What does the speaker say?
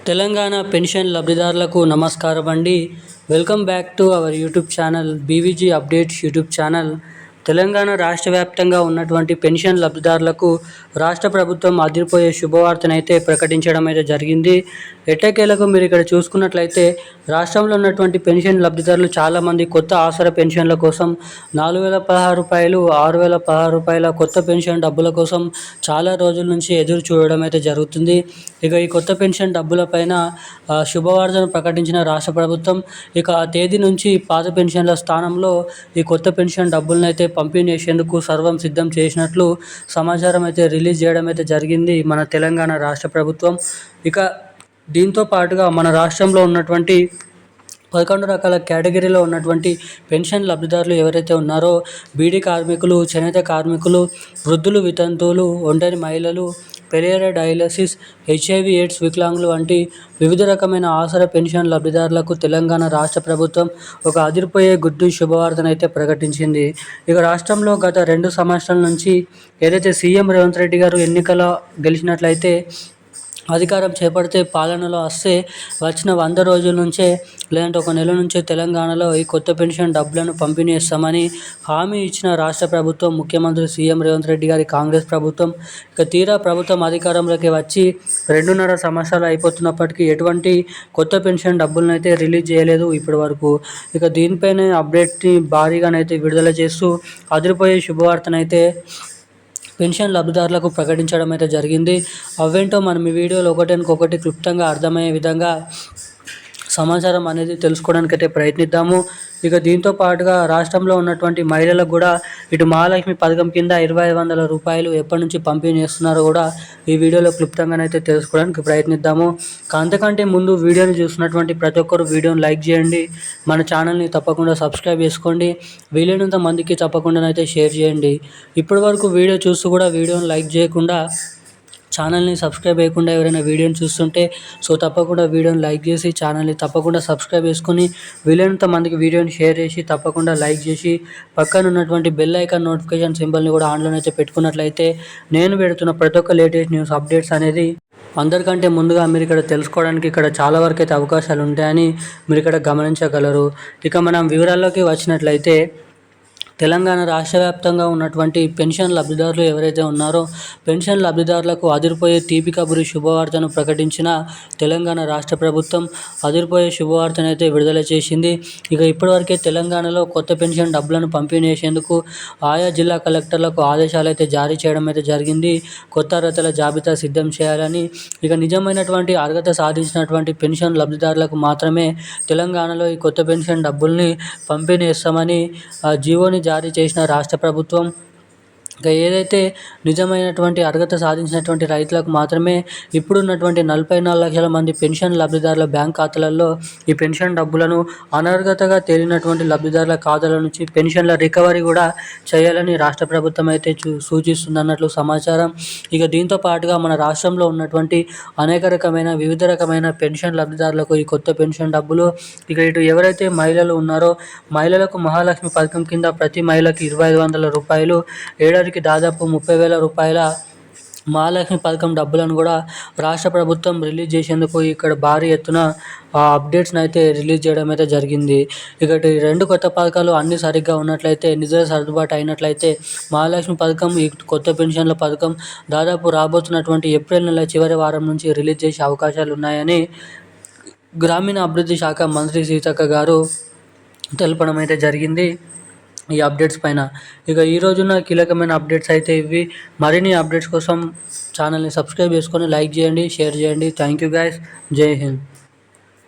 Telangana pension లబ్ధిదారులకు నమస్కారం అండి. Welcome back to our YouTube channel BVG updates YouTube channel. Telangana రాష్ట్ర వ్యాప్తంగా ఉన్నటువంటి పెన్షన్ లబ్ధిదారులకు రాష్ట్ర ప్రభుత్వం అదిరిపోయే శుభవార్తనైతే ప్రకటించడం అయితే జరిగింది. ఎట్టకేలకు మీరు ఇక్కడ చూసుకున్నట్లయితే రాష్ట్రంలో ఉన్నటువంటి పెన్షన్ లబ్ధిదారులు చాలామంది కొత్త ఆసరా పెన్షన్ల కోసం 4,016 రూపాయలు 6,016 రూపాయల కొత్త పెన్షన్ డబ్బుల కోసం చాలా రోజుల నుంచి ఎదురు చూడడం అయితే జరుగుతుంది. ఇక ఈ కొత్త పెన్షన్ డబ్బులపైన శుభవార్తను ప్రకటించిన రాష్ట్ర ప్రభుత్వం ఇక ఆ తేదీ నుంచి పాత పెన్షన్ల స్థానంలో ఈ కొత్త పెన్షన్ డబ్బులను అయితే పంపిణీ చేసేందుకు సర్వం సిద్ధం చేసినట్లు సమాచారం అయితే రిలీజ్ చేయడం అయితే జరిగింది మన తెలంగాణ రాష్ట్ర ప్రభుత్వం. ఇక దీంతో పాటుగా మన రాష్ట్రంలో ఉన్నటువంటి 11 రకాల కేటగిరీలో ఉన్నటువంటి పెన్షన్ లబ్ధిదారులు ఎవరైతే ఉన్నారో బీడీ కార్మికులు, చేనేత కార్మికులు, వృద్ధులు, వితంతువులు, ఒంటరి మహిళలు, పెరియర్ డయాలసిస్, హెచ్ఐవి ఎయిడ్స్ వికలాంగులు వంటి వివిధ రకమైన ఆసరా పెన్షన్ లబ్ధిదారులకు తెలంగాణ రాష్ట్ర ప్రభుత్వం ఒక అదిరిపోయే గుడ్డు శుభవార్తనైతే ప్రకటించింది. ఇక రాష్ట్రంలో గత 2 సంవత్సరాల నుంచి ఏదైతే సీఎం రేవంత్ రెడ్డి గారు ఎన్నికల గెలిచినట్లయితే అధికారం చేపడితే పాలనలో వస్తే వచ్చిన 100 రోజుల నుంచే లేదంటే ఒక నెల నుంచే తెలంగాణలో ఈ కొత్త పెన్షన్ డబ్బులను పంపిణీ చేస్తామని హామీ ఇచ్చిన రాష్ట్ర ప్రభుత్వం ముఖ్యమంత్రి సీఎం రేవంత్ రెడ్డి గారి కాంగ్రెస్ ప్రభుత్వం ఇక తీరా ప్రభుత్వం అధికారంలోకి వచ్చి 2.5 సంవత్సరాలు అయిపోతున్నప్పటికీ ఎటువంటి కొత్త పెన్షన్ డబ్బులను అయితే రిలీజ్ చేయలేదు ఇప్పటి వరకు. ఇక దీనిపైన అప్డేట్ని భారీగానైతే విడుదల చేస్తూ అదిరిపోయే శుభవార్తనైతే పెన్షన్ లబ్ధిదారులకు ప్రకటించడం అయితే జరిగింది. అవేంటో మనం ఈ వీడియోలో ఒకటి క్లుప్తంగా అర్థమయ్యే విధంగా సమాచారం అనేది తెలుసుకోవడానికి అయితే ప్రయత్నిద్దాము. ఇక దీంతో పాటుగా రాష్ట్రంలో ఉన్నటువంటి మహిళలకు కూడా ఇటు మహాలక్ష్మి పథకం కింద 2,500 రూపాయలు ఎప్పటి నుంచి పంపిణీ చేస్తున్నారో కూడా ఈ వీడియోలో క్లుప్తంగానైతే తెలుసుకోవడానికి ప్రయత్నిద్దాము. అంతకంటే ముందు వీడియోని చూస్తున్నటువంటి ప్రతి ఒక్కరు వీడియోని లైక్ చేయండి, మన ఛానల్ని తప్పకుండా సబ్స్క్రైబ్ చేసుకోండి, వీలైనంత మందికి తప్పకుండానైతే షేర్ చేయండి. ఇప్పటి వరకు వీడియో చూస్తూ కూడా వీడియోని లైక్ చేయకుండా ఛానల్ని సబ్స్క్రైబ్ చేయకుండా ఎవరైనా వీడియోని చూస్తుంటే తప్పకుండా వీడియోని లైక్ చేసి ఛానల్ని తప్పకుండా సబ్స్క్రైబ్ చేసుకొని వీలైనంత మందికి వీడియోని షేర్ చేసి తప్పకుండా లైక్ చేసి పక్కన ఉన్నటువంటి బెల్ ఐకాన్ నోటిఫికేషన్ సింబల్ని కూడా ఆన్లోనైతే పెట్టుకున్నట్లయితే నేను పెడుతున్న ప్రతి ఒక్క లేటెస్ట్ న్యూస్ అప్డేట్స్ అనేది అందరికంటే ముందుగా మీరు ఇక్కడ తెలుసుకోవడానికి ఇక్కడ చాలా వరకు అయితే అవకాశాలు ఉంటాయని మీరు ఇక్కడ గమనించగలరు. ఇక మనం వివరాల్లోకి వచ్చినట్లయితే తెలంగాణ రాష్ట్ర వ్యాప్తంగా ఉన్నటువంటి పెన్షన్ లబ్ధిదారులు ఎవరైతే ఉన్నారో పెన్షన్ లబ్ధిదారులకు అదిరిపోయే తీపి కబురు శుభవార్తను ప్రకటించిన తెలంగాణ రాష్ట్ర ప్రభుత్వం అదిరిపోయే శుభవార్తను అయితే విడుదల చేసింది. ఇక ఇప్పటివరకే తెలంగాణలో కొత్త పెన్షన్ డబ్బులను పంపిణీ చేసేందుకు ఆయా జిల్లా కలెక్టర్లకు ఆదేశాలు అయితే జారీ చేయడం అయితే జరిగింది. కొత్త అర్హతల జాబితా సిద్ధం చేయాలని ఇక నిజమైనటువంటి అర్హత సాధించినటువంటి పెన్షన్ లబ్ధిదారులకు మాత్రమే తెలంగాణలో ఈ కొత్త పెన్షన్ డబ్బుల్ని పంపిణీ చేస్తామని జీవోని జారీ చేసిన రాష్ట్ర ప్రభుత్వం ఇక ఏదైతే నిజమైనటువంటి అర్హత సాధించినటువంటి రైతులకు మాత్రమే ఇప్పుడున్నటువంటి 44 లక్షల మంది పెన్షన్ లబ్ధిదారుల బ్యాంక్ ఖాతాలలో ఈ పెన్షన్ డబ్బులను అనర్హతగా తేలినటువంటి లబ్ధిదారుల ఖాతాల నుంచి పెన్షన్ల రికవరీ కూడా చేయాలని రాష్ట్ర ప్రభుత్వం అయితే సూచిస్తుందన్నట్లు సమాచారం. ఇక దీంతో పాటుగా మన రాష్ట్రంలో ఉన్నటువంటి అనేక రకమైన వివిధ రకమైన పెన్షన్ లబ్ధిదారులకు ఈ కొత్త పెన్షన్ డబ్బులు ఇక ఇటు ఎవరైతే మహిళలు ఉన్నారో మహిళలకు మహాలక్ష్మి పథకం కింద ప్రతి మహిళకి 2,500 రూపాయలు, ఏడాదికి దాదాపు 30,000 రూపాయల మహాలక్ష్మి పథకం డబ్బులను కూడా రాష్ట్ర ప్రభుత్వం రిలీజ్ చేసేందుకు ఇక్కడ భారీ ఎత్తున అప్డేట్స్ని అయితే రిలీజ్ చేయడం అయితే జరిగింది. ఇక 2 కొత్త పథకాలు అన్నీ సరిగ్గా ఉన్నట్లయితే నిజంగా సర్దుబాటు అయినట్లయితే మహాలక్ష్మి పథకం, ఈ కొత్త పెన్షన్ల పథకం దాదాపు రాబోతున్నటువంటి ఏప్రిల్ నెల చివరి వారం నుంచి రిలీజ్ చేసే అవకాశాలు ఉన్నాయని గ్రామీణ అభివృద్ధి శాఖ మంత్రి సీతక్క గారు తెలపడం అయితే జరిగింది ఈ అప్డేట్స్ పైన. ఇక ఈ రోజున కీలకమైన అప్డేట్స్ అయితే ఇవి. మరిన్ని అప్డేట్స్ కోసం ఛానల్ని సబ్స్క్రైబ్ చేసుకొని లైక్ చేయండి, షేర్ చేయండి. Thank you guys. జై హింద్.